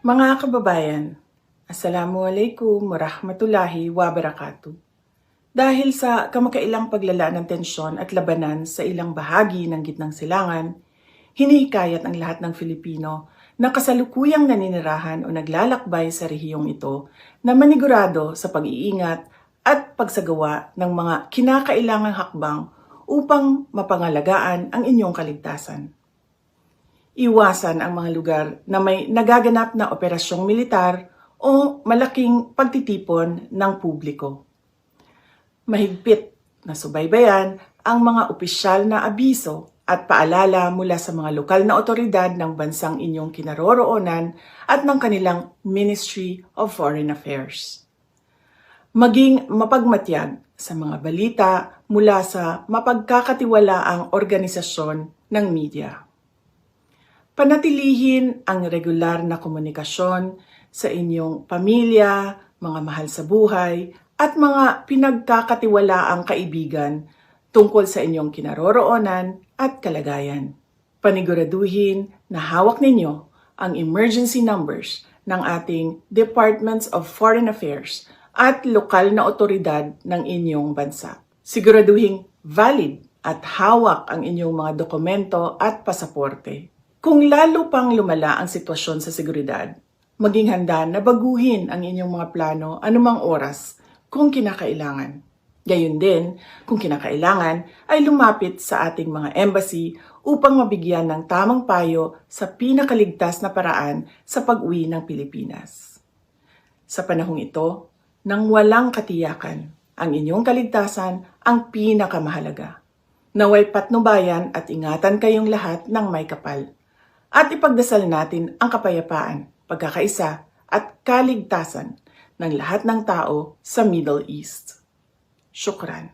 Mga kababayan, Assalamualaikum warahmatullahi wabarakatuh. Dahil sa kamakailang paglala ng tensyon at labanan sa ilang bahagi ng gitnang silangan, hinihikayat ang lahat ng Filipino na kasalukuyang naninirahan o naglalakbay sa rehiyong ito na manigurado sa pag-iingat at pagsagawa ng mga kinakailangang hakbang upang mapangalagaan ang inyong kaligtasan. Iwasan ang mga lugar na may nagaganap na operasyong militar o malaking pagtitipon ng publiko. Mahigpit na subaybayan ang mga opisyal na abiso at paalala mula sa mga lokal na otoridad ng bansang inyong kinaroroonan at ng kanilang Ministry of Foreign Affairs. Maging mapagmatyag sa mga balita mula sa mapagkakatiwalaang organisasyon ng media. Panatilihin ang regular na komunikasyon sa inyong pamilya, mga mahal sa buhay, at mga pinagkakatiwalaang kaibigan tungkol sa inyong kinaroroonan at kalagayan. Paniguraduhin na hawak ninyo ang emergency numbers ng ating Departments of Foreign Affairs at lokal na otoridad ng inyong bansa. Siguraduhin valid at hawak ang inyong mga dokumento at pasaporte. Kung lalo pang lumala ang sitwasyon sa seguridad, maging handa na baguhin ang inyong mga plano anumang oras kung kinakailangan. Gayon din, kung kinakailangan, ay lumapit sa ating mga embassy upang mabigyan ng tamang payo sa pinakaligtas na paraan sa pag-uwi ng Pilipinas. Sa panahong ito, nang walang katiyakan, ang inyong kaligtasan ang pinakamahalaga. Naway patnubayan at ingatan kayong lahat ng may kapal. At ipagdasal natin ang kapayapaan, pagkakaisa at kaligtasan ng lahat ng tao sa Middle East. Syukran.